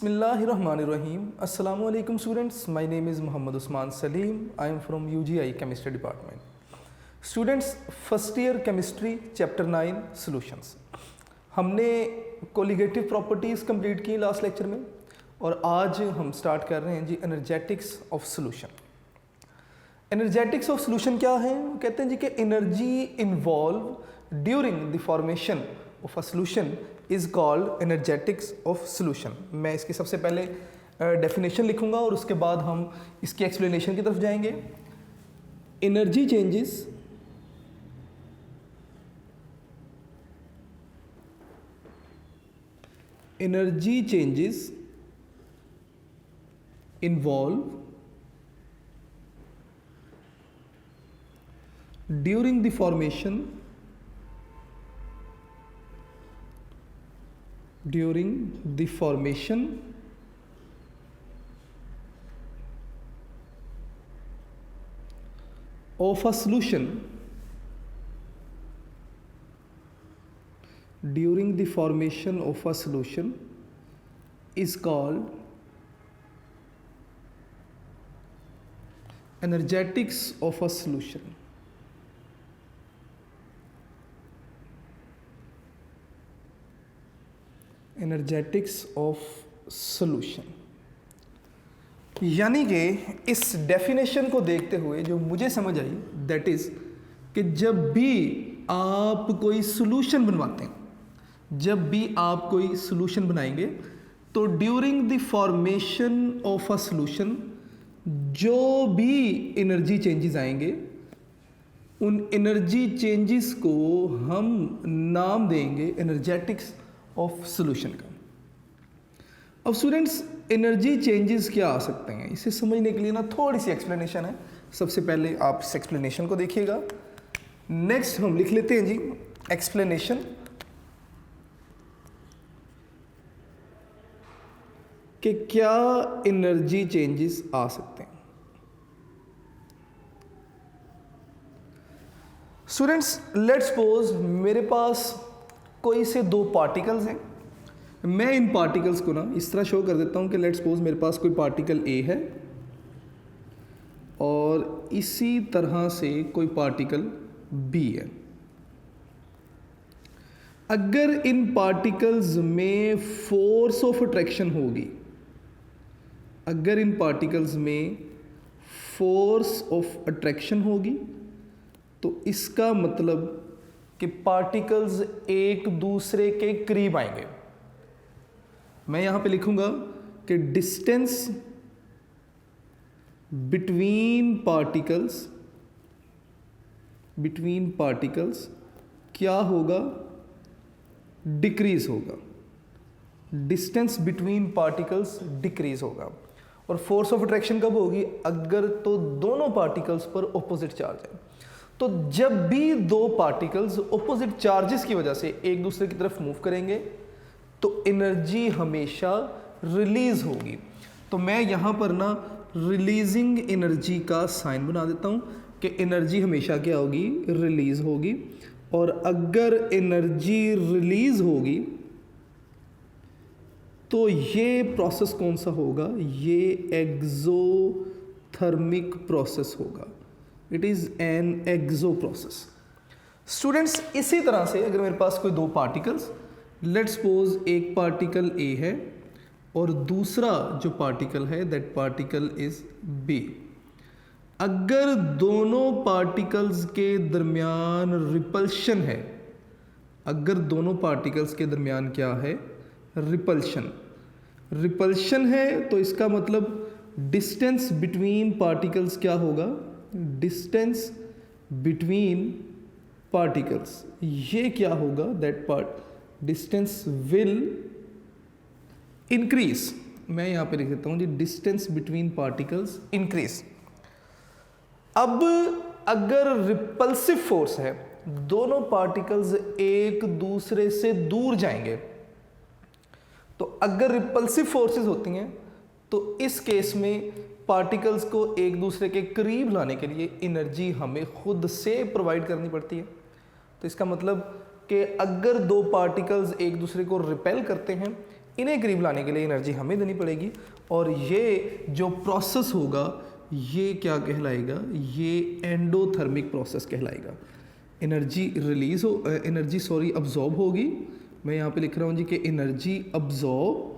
Bismillahirrahmanirrahim. Assalamu alaikum students. My name is Muhammad Usman Salim. I am from UGI Chemistry Department. Students, first year chemistry chapter 9 solutions. हमने colligative properties complete की last lecture में और आज हम start कर रहे हैं जी energetics of solution. Energetics of solution क्या है? कहते हैं जी कि energy involve during the formation of a solution is called energetics of solution. मैं इसकी सबसे पहले डेफिनेशन लिखूंगा और उसके बाद हम इसकी एक्सप्लेनेशन की तरफ जाएंगे। Energy changes involve during the formation of a solution is called energetics of a solution. Energetics of solution, यानी कि इस डेफिनेशन को देखते हुए जो मुझे समझ आई दैट इज़ कि जब भी आप कोई सॉल्यूशन बनवाते हैं, जब भी आप कोई सॉल्यूशन बनाएंगे तो during the formation of a solution जो भी एनर्जी चेंजेस आएंगे उन एनर्जी चेंजेस को हम नाम देंगे एनर्जेटिक्स ऑफ सॉल्यूशन का। अब स्टूडेंट्स, एनर्जी चेंजेस क्या आ सकते हैं, इसे समझने के लिए ना थोड़ी सी एक्सप्लेनेशन है। सबसे पहले आप इस एक्सप्लेनेशन को देखिएगा, नेक्स्ट हम लिख लेते हैं जी एक्सप्लेनेशन कि क्या एनर्जी चेंजेस आ सकते हैं। स्टूडेंट्स, लेट्स सपोज मेरे पास कोई से दो पार्टिकल्स हैं। मैं इन पार्टिकल्स को ना इस तरह शो कर देता हूं कि लेट्स सपोज मेरे पास कोई पार्टिकल ए है और इसी तरह से कोई पार्टिकल बी है। अगर इन पार्टिकल्स में फोर्स ऑफ अट्रैक्शन होगी, अगर इन पार्टिकल्स में फोर्स ऑफ अट्रैक्शन होगी तो इसका मतलब कि पार्टिकल्स एक दूसरे के करीब आएंगे। मैं यहां पे लिखूंगा कि डिस्टेंस बिटवीन पार्टिकल्स क्या होगा? डिक्रीज होगा। डिस्टेंस बिटवीन पार्टिकल्स डिक्रीज होगा। और फोर्स ऑफ अट्रैक्शन कब होगी? अगर तो दोनों पार्टिकल्स पर ऑपोजिट चार्ज है। तो जब भी दो पार्टिकल्स ऑपोजिट चार्जेस की वजह से एक दूसरे की तरफ मूव करेंगे तो एनर्जी हमेशा रिलीज होगी। तो मैं यहां पर ना रिलीजिंग एनर्जी का साइन बना देता हूं कि एनर्जी हमेशा क्या होगी? रिलीज होगी। और अगर एनर्जी रिलीज होगी तो ये प्रोसेस कौन सा होगा? ये एक्सोथर्मिक प्रोसेस होगा। It is an exo process. Students, इसी तरह से अगर मेरे पास कोई दो पार्टिकल्स, लेट्स सपोज एक पार्टिकल ए है और दूसरा जो पार्टिकल है दैट पार्टिकल इज बी। अगर दोनों पार्टिकल्स के दरमियान रिपल्शन है, अगर दोनों पार्टिकल्स के दरमियान क्या है? रिपल्शन है तो इसका मतलब डिस्टेंस बिटवीन पार्टिकल्स क्या होगा? डिस्टेंस बिटवीन पार्टिकल्स ये क्या होगा? That part distance will increase. मैं यहां पे लिख देता हूं जी डिस्टेंस बिटवीन पार्टिकल्स इंक्रीज। अब अगर रिपल्सिव फोर्स है, दोनों पार्टिकल्स एक दूसरे से दूर जाएंगे, तो अगर रिपल्सिव फोर्सेस होती हैं तो इस केस में पार्टिकल्स को एक दूसरे के करीब लाने के लिए एनर्जी हमें खुद से प्रोवाइड करनी पड़ती है। तो इसका मतलब कि अगर दो पार्टिकल्स एक दूसरे को रिपेल करते हैं इन्हें करीब लाने के लिए एनर्जी हमें देनी पड़ेगी, और ये जो प्रोसेस होगा ये क्या कहलाएगा, ये एंडोथर्मिक प्रोसेस कहलाएगा। एनर्जी रिलीज हो, एनर्जी सॉरी अब्जॉर्ब होगी, मैं यहाँ पे लिख रहा हूँ जी कि एनर्जी अब्जॉर्ब,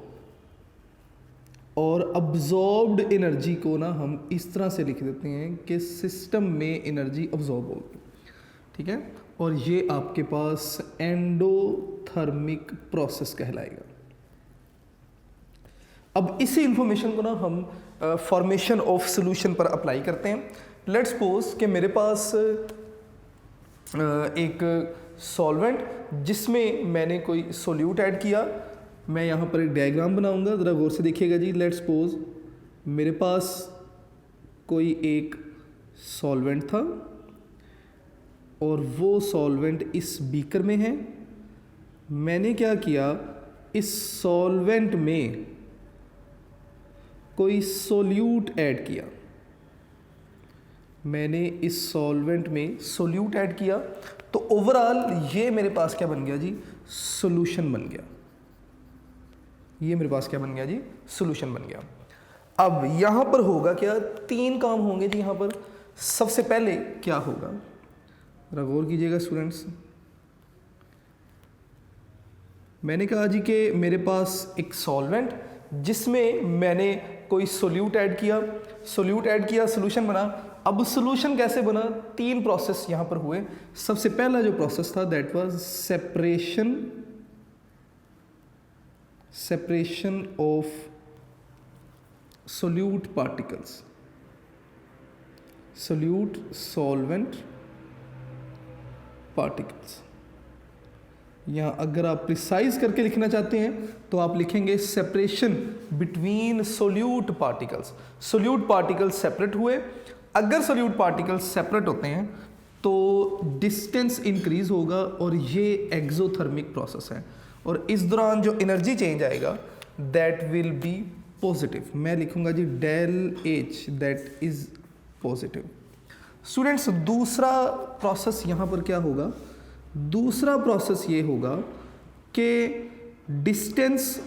और अब्जॉर्ब्ड एनर्जी को ना हम इस तरह से लिख देते हैं कि सिस्टम में एनर्जी अब्जॉर्ब होगी, ठीक है, और ये आपके पास एंडोथर्मिक प्रोसेस कहलाएगा। अब इसी इंफॉर्मेशन को ना हम फॉर्मेशन ऑफ सॉल्यूशन पर अप्लाई करते हैं। लेट्स सपोज कि मेरे पास एक सॉल्वेंट जिसमें मैंने कोई सोल्यूट ऐड किया, मैं यहाँ पर एक डायग्राम बनाऊंगा, ज़रा गौर से देखिएगा जी। लेट्स सपोज मेरे पास कोई एक सॉल्वेंट था और वो सॉल्वेंट इस बीकर में है। मैंने क्या किया, इस सॉल्वेंट में कोई सोल्यूट ऐड किया, मैंने इस सॉल्वेंट में सोल्यूट ऐड किया, तो ओवरऑल ये मेरे पास क्या बन गया जी, सॉल्यूशन बन गया। ये मेरे पास क्या बन गया जी, सॉल्यूशन बन गया। अब यहाँ पर होगा क्या, 3 काम होंगे जी यहाँ पर। सबसे पहले क्या होगा, जरा गौर कीजिएगा स्टूडेंट्स, मैंने कहा जी कि मेरे पास एक सॉल्वेंट जिसमें मैंने कोई सोल्यूट ऐड किया, सॉल्यूशन बना। अब सॉल्यूशन कैसे बना, 3 प्रोसेस यहाँ पर हुए। सबसे पहला जो प्रोसेस था that was separation of solute particles, solute solvent particles. यहाँ अगर आप प्रिसाइज करके लिखना चाहते हैं तो आप लिखेंगे separation between solute particles. Solute particles separate हुए, अगर सोल्यूट पार्टिकल्स सेपरेट होते हैं तो डिस्टेंस इंक्रीज होगा, और ये एक्सोथर्मिक प्रोसेस है, और इस दौरान जो एनर्जी चेंज आएगा दैट विल बी पॉजिटिव। मैं लिखूंगा जी del H, that is positive. Students दूसरा प्रोसेस यहाँ पर क्या होगा, दूसरा प्रोसेस ये होगा कि distance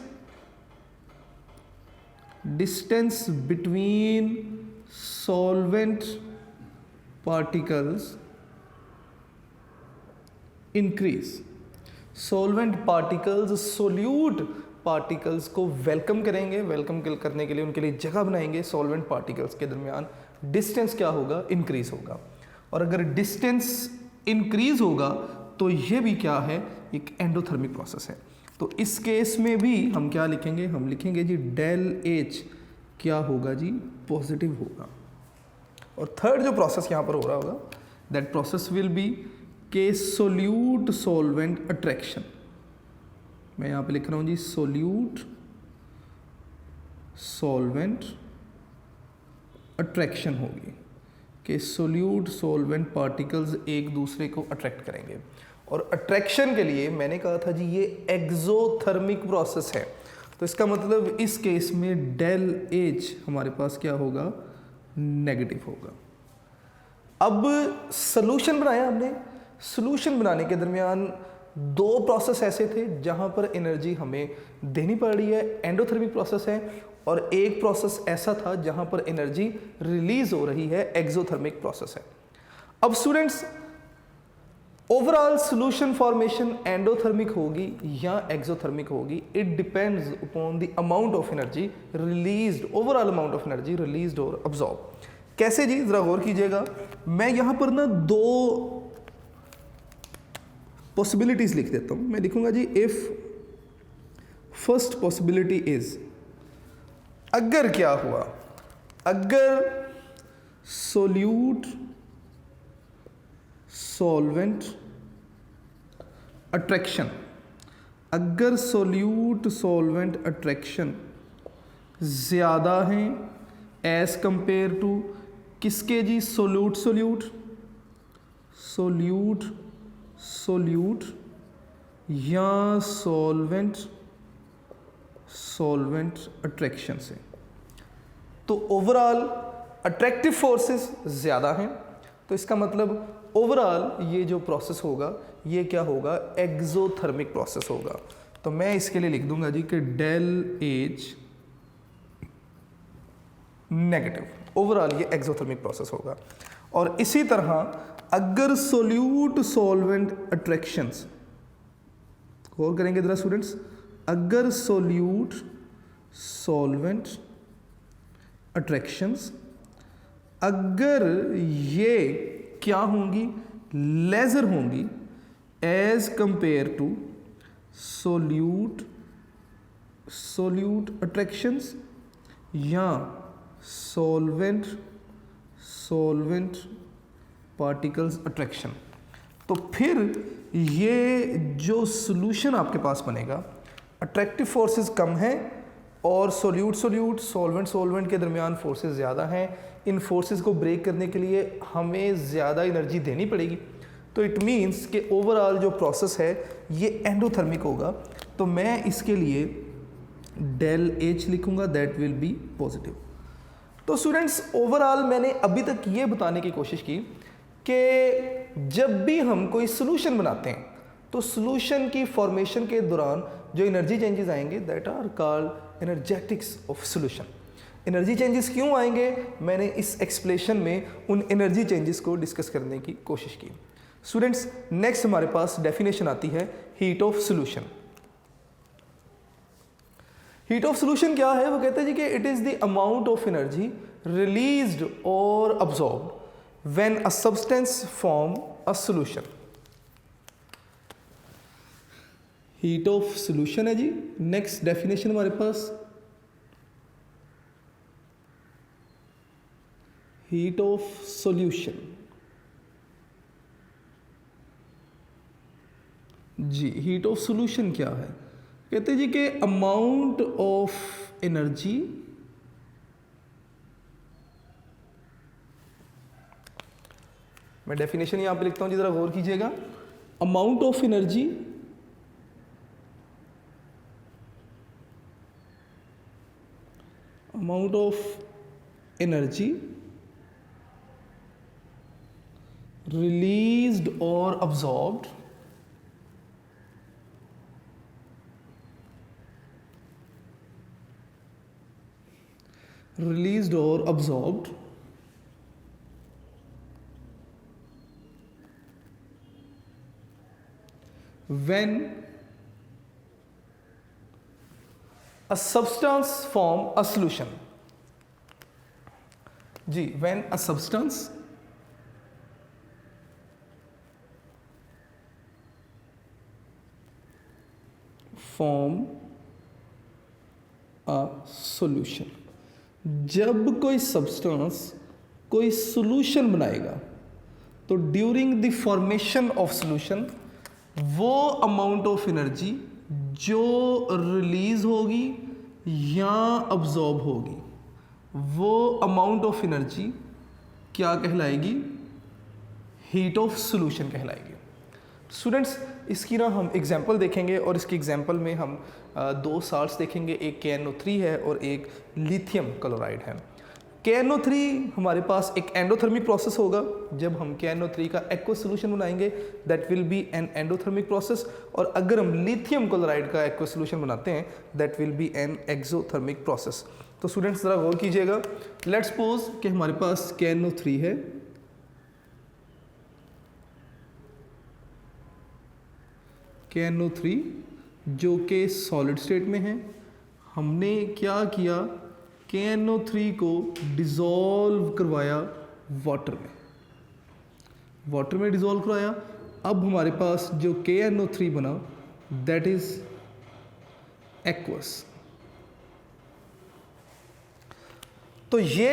between solvent particles increase. Solvent particles solute particles को वेलकम करेंगे, वेलकम करने के लिए उनके लिए जगह बनाएंगे। सॉल्वेंट पार्टिकल्स के दरमियान डिस्टेंस क्या होगा, इंक्रीज होगा, और अगर डिस्टेंस इंक्रीज होगा तो ये भी क्या है, एक एंडोथर्मिक प्रोसेस है। तो इस केस में भी हम क्या लिखेंगे, हम लिखेंगे जी डेल एच क्या होगा जी, पॉजिटिव होगा। और थर्ड जो प्रोसेस यहाँ पर हो रहा होगा दैट प्रोसेस विल बी के सोल्यूट सॉल्वेंट अट्रैक्शन। मैं यहाँ पे लिख रहा हूँ जी सोल्यूट सॉल्वेंट अट्रैक्शन होगी, कि सोल्यूट सॉल्वेंट पार्टिकल्स एक दूसरे को अट्रैक्ट करेंगे। और अट्रैक्शन के लिए मैंने कहा था जी ये एक्सोथर्मिक प्रोसेस है, तो इसका मतलब इस केस में डेल एच हमारे पास क्या होगा, नेगेटिव होगा। अब सॉल्यूशन बनाया हमने, सॉल्यूशन बनाने के दरमियान 2 प्रोसेस ऐसे थे जहां पर एनर्जी हमें देनी पड़ रही है, एंडोथर्मिक प्रोसेस है, और एक प्रोसेस ऐसा था जहां पर एनर्जी रिलीज हो रही है, एक्सोथर्मिक प्रोसेस है। अब students overall solution formation endothermic होगी या एक्सोथर्मिक होगी, it depends upon the amount of energy released, overall amount of energy released और अब्सॉर्ब। कैसे जी, जरा गौर कीजिएगा, मैं यहां पर ना 2 पॉसिबिलिटीज लिख देता हूं। मैं लिखूंगा जी इफ फर्स्ट पॉसिबिलिटी इज, अगर क्या हुआ, अगर सोल्यूट सॉल्वेंट अट्रैक्शन, अगर सोल्यूट सॉल्वेंट अट्रैक्शन ज़्यादा है एज कंपेयर टू किसके जी, सोल्यूट सोल्यूट सोल्यूट सोल्यूट या सॉल्वेंट सॉल्वेंट अट्रैक्शन से, तो ओवरऑल अट्रैक्टिव फोर्सेस ज़्यादा हैं, तो इसका मतलब ओवरऑल ये जो प्रोसेस होगा ये क्या होगा, एक्सोथर्मिक प्रोसेस होगा। तो मैं इसके लिए लिख दूंगा जी कि डेल एच नेगेटिव। ओवरऑल ये एक्सोथर्मिक प्रोसेस होगा। और इसी तरह अगर सोल्यूट सॉल्वेंट अट्रैक्शंस, गौर करेंगे जरा स्टूडेंट्स, अगर सोल्यूट सॉल्वेंट अट्रैक्शंस अगर ये क्या होंगी, लेजर होंगी as compare to solute attractions या सॉल्वेंट पार्टिकल्स अट्रैक्शन, तो फिर ये जो सॉल्यूशन आपके पास बनेगा, अट्रैक्टिव फोर्सेस कम हैं और सॉल्वेंट के दरमियान फोर्सेस ज़्यादा हैं। इन फोर्सेस को ब्रेक करने के लिए हमें ज़्यादा एनर्जी देनी पड़ेगी। तो इट मीन्स कि ओवरऑल जो प्रोसेस है ये एंडोथर्मिक होगा। तो मैं इसके लिए डेल एच लिखूंगा, दैट विल बी पॉजिटिव। तो स्टूडेंट्स ओवरऑल मैंने अभी तक ये बताने की कोशिश की कि जब भी हम कोई सोल्यूशन बनाते हैं तो सोल्यूशन की फॉर्मेशन के दौरान जो एनर्जी चेंजेस आएंगे that are called energetics of solution. Energy changes क्यों आएंगे, मैंने इस एक्सप्लेनेशन में उन एनर्जी चेंजेस को डिस्कस करने की कोशिश की। स्टूडेंट्स नेक्स्ट हमारे पास डेफिनेशन आती है heat of solution. Heat of solution क्या है, वो कहते हैं जी कि it is the amount of energy released और absorbed when a substance form a solution. Heat of solution है जी। नेक्स्ट डेफिनेशन हमारे पास हीट ऑफ सॉल्यूशन जी। हीट ऑफ सॉल्यूशन क्या है, कहते हैं जी कि अमाउंट ऑफ एनर्जी मैं डेफिनेशन यहां पे लिखता हूं जी, जरा गौर कीजिएगा। Amount of energy released or absorbed when a substance form a solution जी। when a substance form a solution, जब कोई सब्सटेंस कोई सॉल्यूशन बनाएगा तो during the formation of solution वो अमाउंट ऑफ एनर्जी जो रिलीज होगी या अब्जॉर्ब होगी, वो अमाउंट ऑफ एनर्जी क्या कहलाएगी, हीट ऑफ सॉल्यूशन कहलाएगी। स्टूडेंट्स इसकी ना हम एग्जांपल देखेंगे और इसकी एग्जांपल में हम दो साल्ट्स देखेंगे, एक KNO3 है और एक लिथियम क्लोराइड है। KNO3 हमारे पास एक एंडोथर्मिक प्रोसेस होगा। जब हम KNO3 का एक्वस सॉल्यूशन बनाएंगे that will B an endothermic process, और अगर हम लिथियम क्लोराइड का एक्वस सॉल्यूशन बनाते हैं that will B an exothermic process. तो स्टूडेंट्स ज़रा गौर कीजिएगा। लेट्स सपोज कि हमारे पास KNO3 है, KNO3 जो कि सॉलिड स्टेट में है। हमने क्या किया, KNO3 को डिज़ोल्व करवाया वाटर में डिज़ोल्व करवाया। अब हमारे पास जो KNO3 बना दैट इज़ एक्वस। तो ये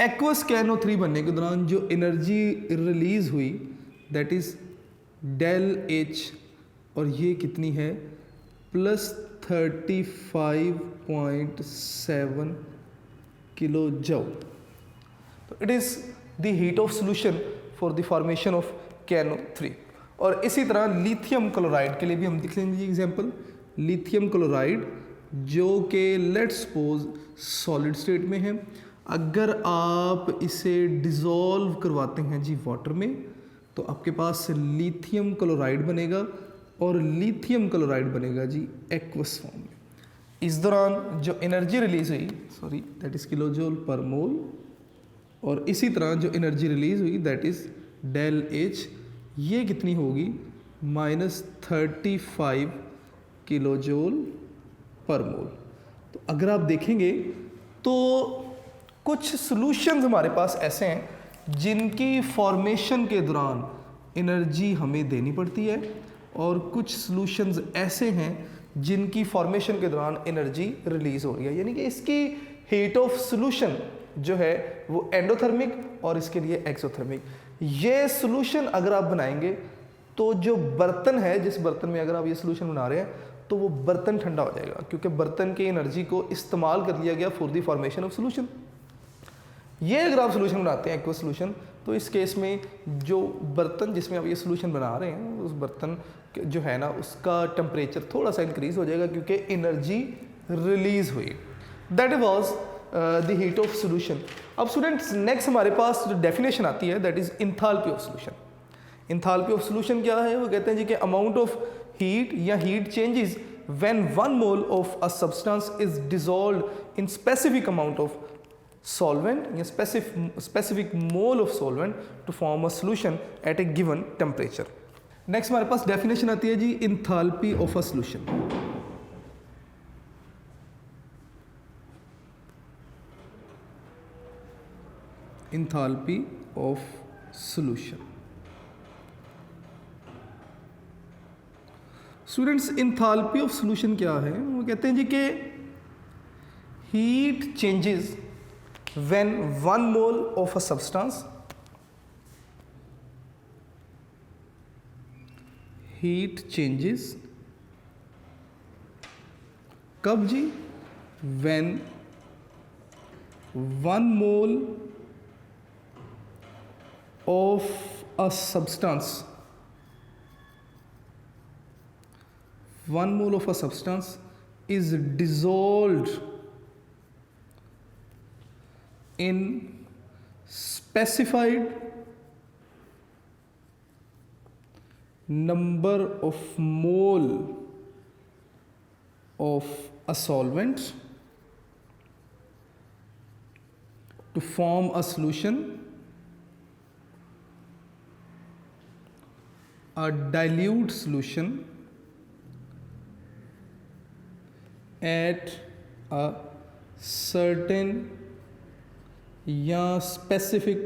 एक्वस KNO3 बनने के दौरान जो एनर्जी रिलीज हुई दैट इज़ डेल एच, और ये कितनी है प्लस 35.7 किलो जूल। तो it is the heat of solution for the formation of KNO3। और इसी तरह लिथियम क्लोराइड के लिए भी हम देख लेंगे एग्जांपल। लिथियम क्लोराइड जो कि लेट्स सपोज सॉलिड स्टेट में है, अगर आप इसे डिज़ोल्व करवाते हैं जी वाटर में तो आपके पास लिथियम क्लोराइड बनेगा और लिथियम क्लोराइड बनेगा जी एक्वस फॉर्म में। इस दौरान जो एनर्जी रिलीज हुई, sorry that is kilo joule per mole, और इसी तरह जो एनर्जी रिलीज हुई दैट इज़ डेल एच, ये कितनी होगी -35 किलो जूल पर मोल। तो अगर आप देखेंगे तो कुछ सॉल्यूशंस हमारे पास ऐसे हैं जिनकी फॉर्मेशन के दौरान एनर्जी हमें देनी पड़ती है, और कुछ सॉल्यूशंस ऐसे हैं जिनकी फॉर्मेशन के दौरान एनर्जी रिलीज हो रही है। यानी कि इसकी हीट ऑफ सॉल्यूशन जो है वो एंडोथर्मिक और इसके लिए एक्सोथर्मिक। ये सॉल्यूशन अगर आप बनाएंगे तो जो बर्तन है, जिस बर्तन में अगर आप ये सॉल्यूशन बना रहे हैं तो वो बर्तन ठंडा हो जाएगा, क्योंकि बर्तन की एनर्जी को इस्तेमाल कर लिया गया for the formation of solution. ये अगर आप सॉल्यूशन बनाते हैं एक्वस सॉल्यूशन, तो इस केस में जो बर्तन जिसमें आप ये सॉल्यूशन बना रहे हैं उस बर्तन जो है ना उसका टेम्परेचर थोड़ा सा इंक्रीज हो जाएगा, क्योंकि एनर्जी रिलीज हुई। That was the heat of solution. अब स्टूडेंट्स नेक्स्ट हमारे पास जो डेफिनेशन आती है that is enthalpy of solution. Enthalpy of solution क्या है? वो कहते हैं जी कि अमाउंट ऑफ हीट या heat changes when 1 mole of a substance is dissolved in specific amount of solvent या specific mole of solvent to form a solution at a given temperature. Next हमारे पास डेफिनेशन आती है जी enthalpy of a solution. Enthalpy of solution. Students enthalpy of solution क्या है? वो कहते हैं जी कि heat changes when 1 mole of a substance heat changes कब जी? when 1 mole of a substance 1 mole of a substance is dissolved in specified number of mole of a solvent to form a solution, a dilute solution at a certain या specific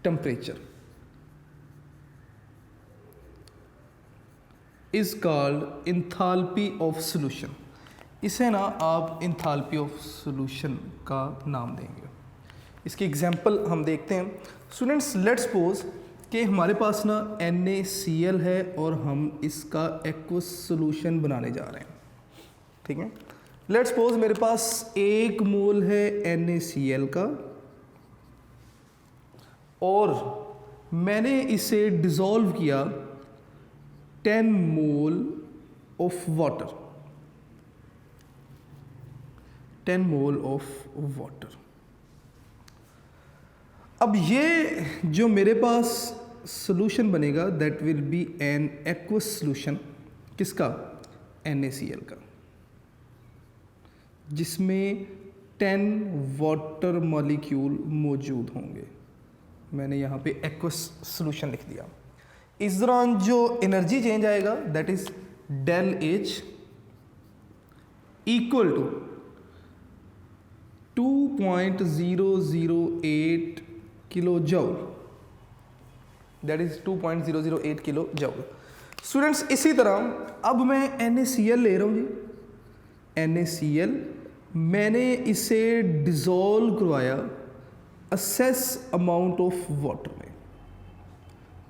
temperature is called enthalpy of solution. इसे ना आप enthalpy of solution का नाम देंगे। इसकी example हम देखते हैं। स्टूडेंट्स लेट्स सपोज कि हमारे पास ना NaCl है और हम इसका एक्वस सॉल्यूशन बनाने जा रहे हैं, ठीक है। लेट्स सपोज मेरे पास 1 मोल है NaCl का और मैंने इसे डिसॉल्व किया 10 mole of water, 10 mole of water. अब ये जो मेरे पास सॉल्यूशन बनेगा that will B an aqueous solution. किसका? NaCl का, जिसमें 10 वाटर मॉलिक्यूल मौजूद होंगे। मैंने यहाँ पे एक्वस सॉल्यूशन लिख दिया। इस दौरान जो एनर्जी चेंज आएगा that is del H equal to 2.008 kilo joule, that is 2.008 kilo joule. Students इसी तरह अब मैं NaCl ले रहा हूँ जी। NaCl मैंने इसे डिसॉल्व करवाया असेस अमाउंट ऑफ वाटर में।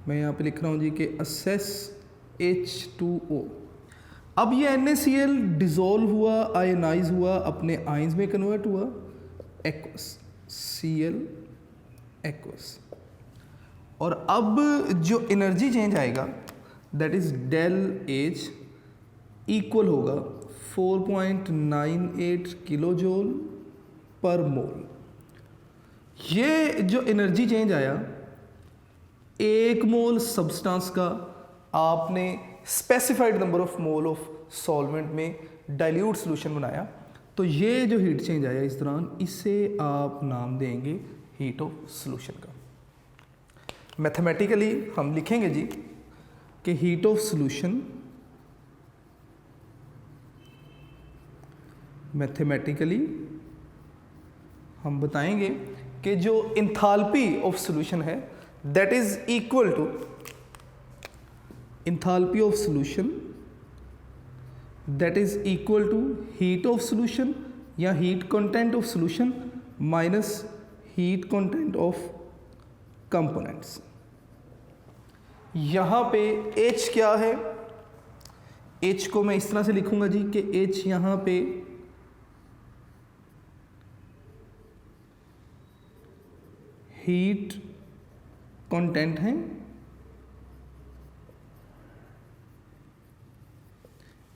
मैं यहाँ पे लिख रहा हूँ जी कि असेस H2O। अब ये NaCl डिसॉल्व हुआ, आयनाइज हुआ, अपने आयंस में कन्वर्ट हुआ, एक्वस Cl एक्वस। और अब जो एनर्जी चेंज आएगा that is del H equal होगा 4.98 किलो जूल पर मोल। ये जो एनर्जी चेंज आया 1 मोल सब्सटेंस का आपने specified number of mole of solvent में डाइल्यूट सॉल्यूशन बनाया, तो ये जो हीट चेंज आया इस दौरान, इसे आप नाम देंगे हीट ऑफ सॉल्यूशन का। मैथमेटिकली हम लिखेंगे जी कि हीट ऑफ सॉल्यूशन, मैथमेटिकली हम बताएंगे कि जो इंथाल्पी ऑफ सॉल्यूशन है that is equal to enthalpy of solution that is equal to heat of solution या heat content of solution minus heat content of components. यहाँ पे H क्या है, H को मैं इस तरह से लिखूंगा जी कि H यहाँ पे हीट कंटेंट है,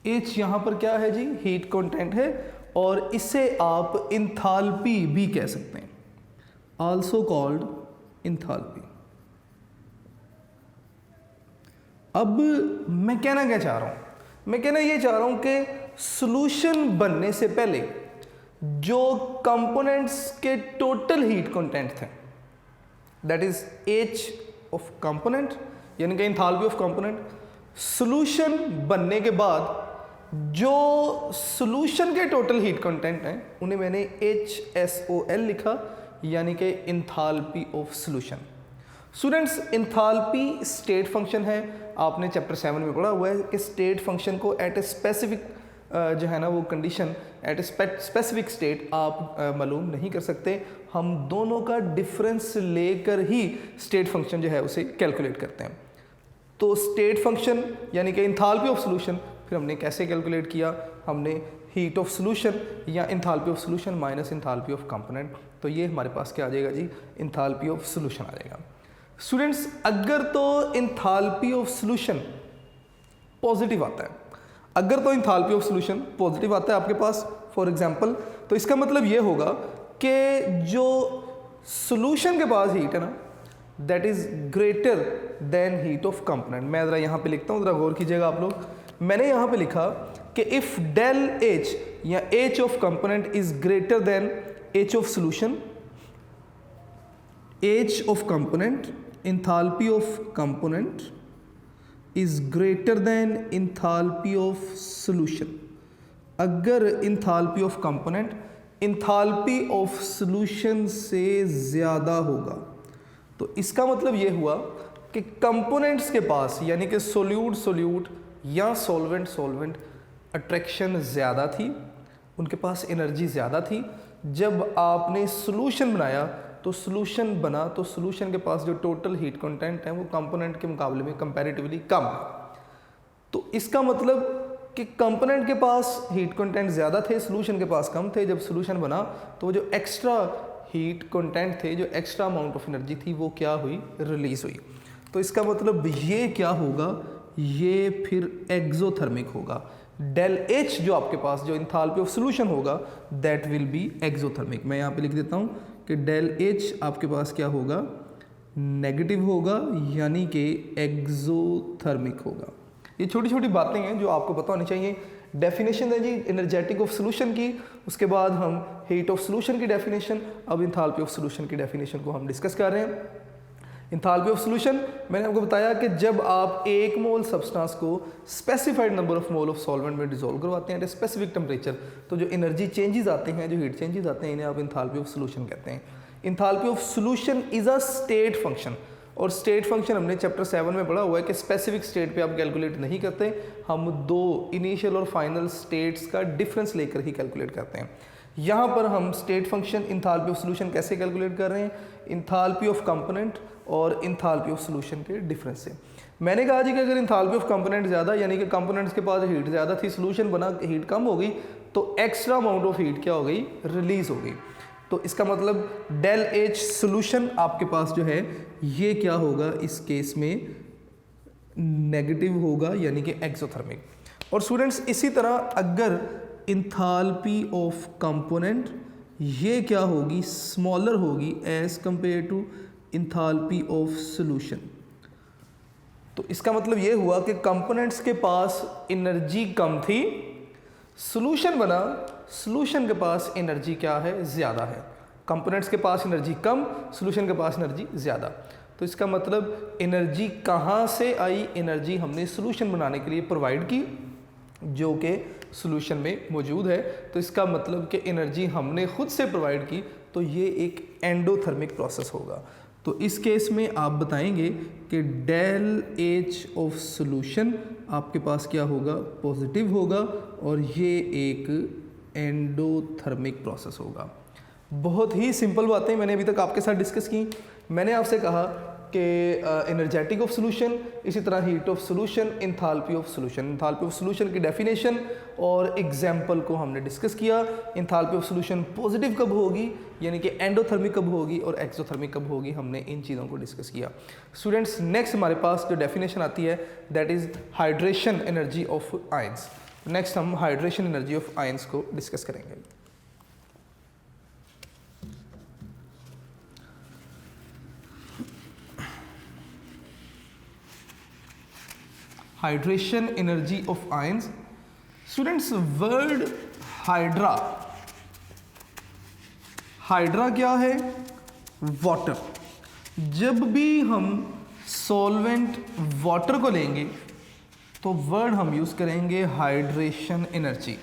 H यहाँ पर क्या है जी, हीट कंटेंट है, और इसे आप इंथाल्पी भी कह सकते हैं, आल्सो कॉल्ड इंथाल्पी। अब मैं कहना क्या चाह रहा हूँ, मैं कहना ये चाह रहा हूँ कि सॉल्यूशन बनने से पहले जो कंपोनेंट्स के टोटल हीट कंटेंट थे that is H of component यानी कि एंथैल्पी ऑफ कंपोनेंट, सॉल्यूशन बनने के बाद जो सॉल्यूशन के टोटल हीट कंटेंट हैं उन्हें मैंने HSOL लिखा यानी कि enthalpy of solution. Students, enthalpy state function है, आपने चैप्टर 7 में पढ़ा हुआ है कि स्टेट फंक्शन को एट ए स्पेसिफिक जो है ना वो condition at a specific state आप मालूम नहीं कर सकते, हम दोनों का डिफरेंस लेकर ही स्टेट फंक्शन जो है उसे कैलकुलेट करते हैं। तो स्टेट फंक्शन यानी कि एंथैल्पी ऑफ सॉल्यूशन फिर हमने कैसे कैलकुलेट किया, हमने हीट ऑफ सॉल्यूशन या enthalpy of solution minus enthalpy of component, तो ये हमारे पास क्या आ जाएगा जी, एंथैल्पी ऑफ सॉल्यूशन आ जाएगा। स्टूडेंट्स, अगर तो एंथैल्पी ऑफ सॉल्यूशन पॉजिटिव आता है, अगर तो एंथैल्पी ऑफ सॉल्यूशन पॉजिटिव आता है आपके पास फॉर एग्जांपल, तो इसका मतलब ये होगा कि जो सॉल्यूशन के पास हीट है ना that is greater than heat of component. मैं ज़रा यहाँ पे लिखता हूँ, ज़रा गौर कीजिएगा आप लोग, मैंने यहाँ पे लिखा कि इफ़ डेल H या H of component is greater than H of solution, H of component, enthalpy of component is greater than enthalpy of solution। अगर enthalpy of component enthalpy of solution से ज़्यादा होगा तो इसका मतलब ये हुआ कि components के पास यानी कि solute या solvent अट्रैक्शन ज़्यादा थी, उनके पास एनर्जी ज़्यादा थी। जब आपने सॉल्यूशन बनाया तो सॉल्यूशन बना तो सॉल्यूशन के पास जो टोटल हीट कंटेंट है वो कंपोनेंट के मुकाबले में कंपैरेटिवली कम है। तो इसका मतलब कि कंपोनेंट के पास हीट कंटेंट ज़्यादा थे, सॉल्यूशन के पास कम थे। जब सॉल्यूशन बना तो जो एक्स्ट्रा हीट कंटेंट थे, जो एक्स्ट्रा अमाउंट ऑफ एनर्जी थी, वो क्या हुई, रिलीज हुई। तो इसका मतलब ये क्या होगा, ये फिर एक्सोथर्मिक होगा। डेल H जो आपके पास जो एंथैल्पी ऑफ सॉल्यूशन होगा दैट विल बी एक्सोथर्मिक। मैं यहाँ पे लिख देता हूँ कि डेल H आपके पास क्या होगा, नेगेटिव होगा यानी कि एक्सोथर्मिक होगा। ये छोटी छोटी बातें हैं जो आपको पता होनी चाहिए। डेफिनेशन है जी एनर्जेटिक ऑफ सॉल्यूशन की, उसके बाद हम हीट ऑफ सॉल्यूशन की डेफिनेशन, अब एंथैल्पी ऑफ सॉल्यूशन की डेफिनेशन को हम डिस्कस कर रहे हैं। एंथैल्पी ऑफ सॉल्यूशन मैंने आपको बताया कि जब आप 1 मोल सब्सटेंस को specified number of mole of solvent में डिसॉल्व करवाते हैं एट स्पेसिफिक टेम्परेचर, तो जो एनर्जी चेंजेस आते हैं, जो हीट चेंजेस आते हैं, इन्हें आप एंथैल्पी ऑफ सॉल्यूशन कहते हैं। Enthalpy of solution is a state function, और स्टेट फंक्शन हमने चैप्टर 7 में पढ़ा हुआ है कि स्पेसिफिक स्टेट पे आप कैलकुलेट नहीं करते, हम 2 इनिशियल और फाइनल स्टेट्स का डिफरेंस लेकर ही कैलकुलेट करते हैं। यहाँ पर हम state function enthalpy of solution कैसे कैलकुलेट कर रहे हैं, एंथैल्पी ऑफ कंपोनेंट और एंथैल्पी ऑफ सॉल्यूशन के डिफरेंस से। मैंने कहा जी कि अगर एंथैल्पी ऑफ कंपोनेंट ज़्यादा यानी कि कंपोनेंट्स के पास हीट ज़्यादा थी, सॉल्यूशन बना, हीट कम हो गई, तो एक्स्ट्रा अमाउंट ऑफ हीट क्या हो गई, रिलीज हो गई। तो इसका मतलब डेल H सॉल्यूशन आपके पास जो है ये क्या होगा, इस केस में नेगेटिव होगा यानी कि एक्सोथर्मिक। और स्टूडेंट्स इसी तरह अगर एंथैल्पी ऑफ कंपोनेंट ये क्या होगी, स्मॉलर होगी as compare to enthalpy of solution. तो इसका मतलब ये हुआ कि कंपोनेंट्स के पास एनर्जी कम थी, सॉल्यूशन बना, सॉल्यूशन के पास एनर्जी क्या है, ज़्यादा है। कंपोनेंट्स के पास एनर्जी कम, सॉल्यूशन के पास एनर्जी ज़्यादा। तो इसका मतलब एनर्जी कहाँ से आई, एनर्जी हमने सॉल्यूशन बनाने के लिए प्रोवाइड की जो कि सॉल्यूशन में मौजूद है। तो इसका मतलब कि एनर्जी हमने खुद से प्रोवाइड की, तो ये एक एंडोथर्मिक प्रोसेस होगा। तो इस केस में आप बताएंगे कि डेल एच ऑफ सॉल्यूशन आपके पास क्या होगा, पॉजिटिव होगा, और ये एक एंडोथर्मिक प्रोसेस होगा। बहुत ही सिंपल बातें मैंने अभी तक आपके साथ डिस्कस की। मैंने आपसे कहा कि एनर्जेटिक ऑफ सॉल्यूशन, इसी तरह heat of solution, enthalpy of solution. Enthalpy of solution की डेफिनेशन और एग्जाम्पल को हमने डिस्कस किया। एंथैल्पी ऑफ सॉल्यूशन पॉजिटिव कब होगी, यानी कि एंडोथर्मिक कब होगी, और एक्सोथर्मिक कब होगी, हमने इन चीज़ों को डिस्कस किया। स्टूडेंट्स, नेक्स्ट हमारे पास जो डेफिनेशन आती है that is hydration energy of ions. Next हम हाइड्रेशन एनर्जी ऑफ आयंस को डिस्कस करेंगे। Hydration energy of ions. Students, word hydra, hydra क्या है, वाटर। जब भी हम सॉल्वेंट वाटर को लेंगे तो वर्ड हम यूज़ करेंगे हाइड्रेशन एनर्जी,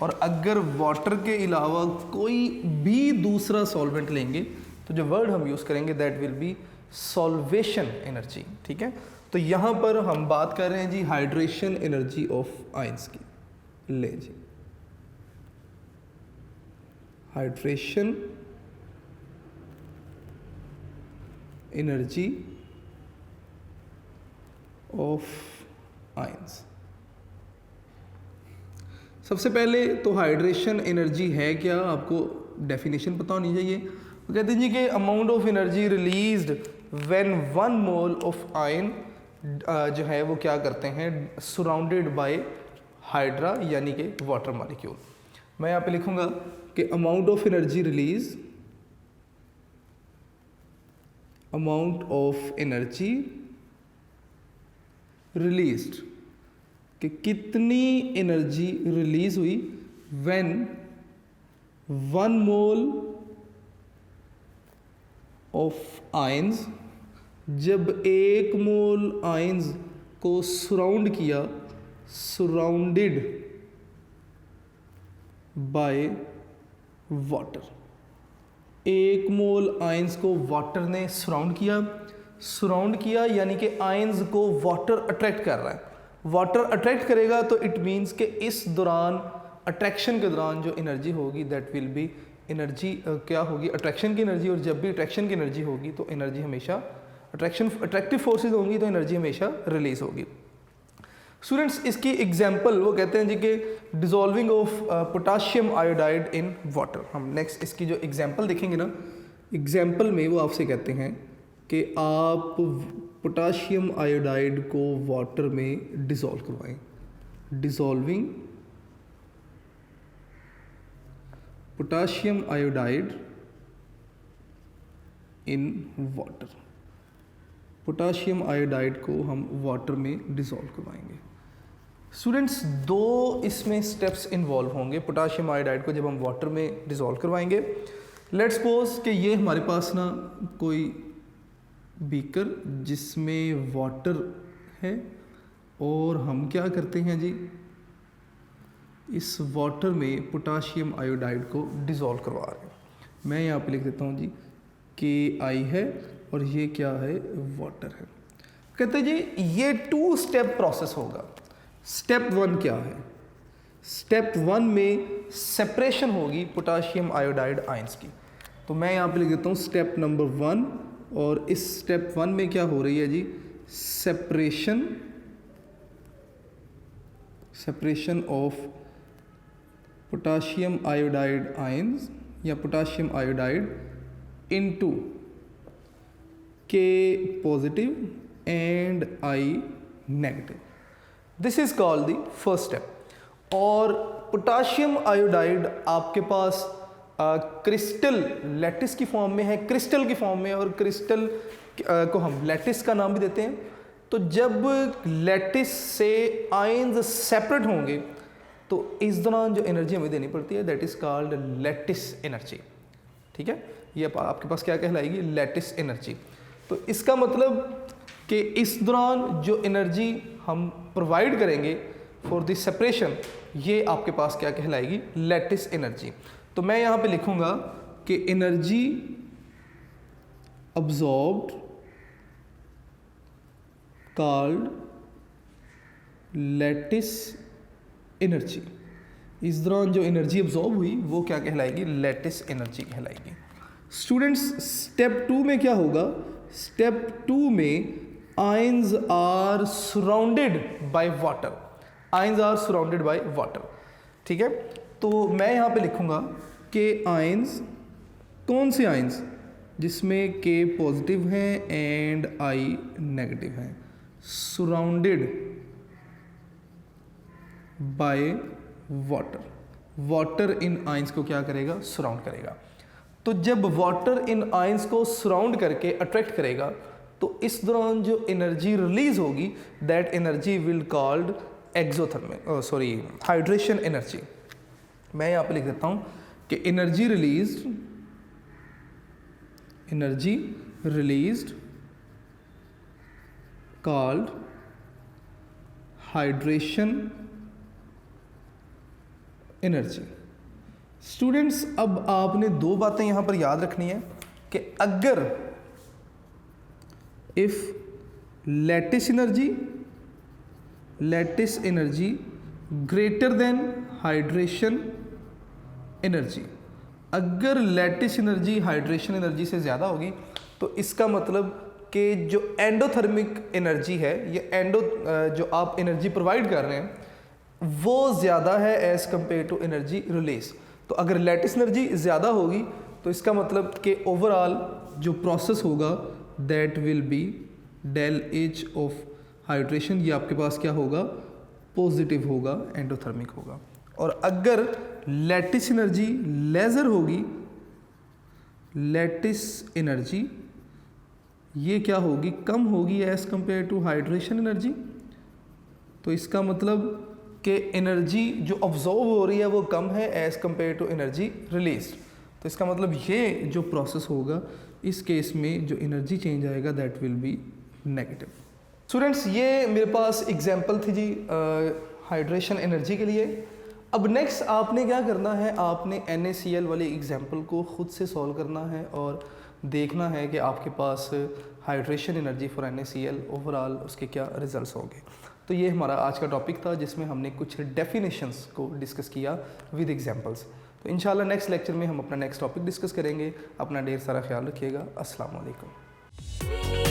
और अगर वाटर के अलावा कोई भी दूसरा सॉल्वेंट लेंगे तो जो वर्ड हम यूज़ करेंगे that will B solvation energy. ठीक है, तो यहाँ पर हम बात कर रहे हैं जी हाइड्रेशन एनर्जी ऑफ आयंस की। ले जी, हाइड्रेशन एनर्जी ऑफ आयंस। सबसे पहले तो हाइड्रेशन एनर्जी है क्या, आपको डेफिनेशन पता होनी चाहिए। वो कहते हैं जी कि amount of energy released when 1 mole of ion जो है वो क्या करते हैं, सराउंडेड बाय हाइड्रा यानी कि वाटर मॉलिक्यूल। मैं यहाँ पे लिखूंगा कि amount of energy release, amount of energy released, कि कितनी एनर्जी रिलीज हुई व्हेन 1 मोल ऑफ आयंस, जब 1 मोल आयंस को सराउंड किया, surrounded by water. 1 mole ions को वाटर ने सराउंड किया, सराउंड किया यानी कि आयंस को वाटर अट्रैक्ट कर रहा है। वाटर अट्रैक्ट करेगा तो इट मीन्स कि इस दौरान, अट्रैक्शन के दौरान जो एनर्जी होगी दैट विल बी एनर्जी क्या होगी, अट्रैक्शन की एनर्जी। और जब भी अट्रैक्शन की एनर्जी होगी तो एनर्जी हमेशा अट्रैक्टिव फोर्सेस होंगी तो एनर्जी हमेशा रिलीज होगी। स्टूडेंट्स, इसकी एग्जांपल वो कहते हैं जी कि dissolving of potassium iodide in water. हम नेक्स्ट इसकी जो एग्जांपल देखेंगे ना, एग्जांपल में वो आपसे कहते हैं कि आप पोटाशियम आयोडाइड को वाटर में डिसॉल्व करवाएं। Dissolving potassium iodide in water. Potassium iodide को हम वाटर में डिसॉल्व करवाएंगे। स्टूडेंट्स, 2 इसमें स्टेप्स इन्वॉल्व होंगे पोटाशियम आयोडाइड को जब हम वाटर में डिसॉल्व करवाएंगे। लेट्स सपोज कि ये हमारे पास ना कोई बीकर जिसमें वाटर है, और हम क्या करते हैं जी, इस वाटर में पोटाशियम आयोडाइड को डिसॉल्व करवा रहे हैं। मैं यहाँ पे लिख देता हूँ जी KI है और ये क्या है, वाटर है। कहते हैं जी ये 2 स्टेप प्रोसेस होगा। स्टेप 1 क्या है, स्टेप 1 में सेपरेशन होगी पोटाशियम आयोडाइड आयंस की। तो मैं यहाँ पे लिख देता हूँ स्टेप नंबर 1, और इस स्टेप 1 में क्या हो रही है जी, separation of potassium iodide ions या potassium iodide into K positive and I negative. This is called the first step. और पोटाशियम आयोडाइड आपके पास क्रिस्टल लैटिस की फॉर्म में है, क्रिस्टल की फॉर्म में, और क्रिस्टल को हम लैटिस का नाम भी देते हैं। तो जब लैटिस से आयंस सेपरेट होंगे तो इस दौरान जो एनर्जी हमें देनी पड़ती है that is called lattice energy. ठीक है, ये आपके पास क्या कहलाएगी, लैटिस एनर्जी। तो इसका मतलब कि इस दौरान जो एनर्जी हम प्रोवाइड करेंगे फॉर द सेपरेशन, ये आपके पास क्या कहलाएगी, लैटिस एनर्जी। तो मैं यहाँ पे लिखूँगा कि energy absorbed called lattice energy. इस दौरान जो एनर्जी अब्जॉर्ब हुई वो क्या कहलाएगी, लैटिस एनर्जी कहलाएगी। स्टूडेंट्स स्टेप 2 में क्या होगा, स्टेप 2 में ions are surrounded by water, ions are surrounded by water. ठीक है, तो मैं यहाँ पे लिखूँगा कि आयंस, कौन से आयंस, जिसमें के पॉजिटिव हैं एंड आई नेगेटिव हैं, surrounded by water. Water in ions को क्या करेगा, सराउंड करेगा। तो जब वाटर इन आयंस को सराउंड करके अट्रैक्ट करेगा तो इस दौरान जो एनर्जी रिलीज होगी that energy will called exothermic, hydration energy. मैं यहाँ पे लिख देता हूँ कि energy released called hydration energy. Students अब आपने दो बातें यहाँ पर याद रखनी है कि अगर if lattice energy greater than hydration energy, अगर लैटिस एनर्जी हाइड्रेशन एनर्जी से ज़्यादा होगी तो इसका मतलब कि जो एंडोथर्मिक एनर्जी है, ये जो आप एनर्जी प्रोवाइड कर रहे हैं वो ज़्यादा है as compare to energy release. तो अगर लैटिस एनर्जी ज़्यादा होगी तो इसका मतलब कि ओवरऑल जो प्रोसेस होगा that will be del H of hydration, ये आपके पास क्या होगा, पॉजिटिव होगा, एंडोथर्मिक होगा। और अगर लैटिस एनर्जी लेज़र होगी, लैटिस एनर्जी ये क्या होगी, कम होगी as compare to hydration energy. तो इसका मतलब कि एनर्जी जो ऑब्जॉर्व हो रही है वो कम है as compare to energy release. तो इसका मतलब ये जो प्रोसेस होगा इस केस में जो एनर्जी चेंज आएगा that will B negative. Students ये मेरे पास एग्जांपल थी जी हाइड्रेशन एनर्जी के लिए। अब नेक्स्ट आपने क्या करना है, आपने NaCl वाली एग्जांपल को खुद से सॉल्व करना है और देखना है कि आपके पास hydration energy for NaCl overall उसके क्या रिजल्ट्स होंगे। तो ये हमारा आज का टॉपिक था जिसमें हमने कुछ डेफिनेशंस को डिस्कस किया विद एग्जांपल्स। तो इंशाल्लाह नेक्स्ट लेक्चर में हम अपना नेक्स्ट टॉपिक डिस्कस करेंगे। अपना ढेर सारा ख्याल रखिएगा। अस्सलाम वालेकुम।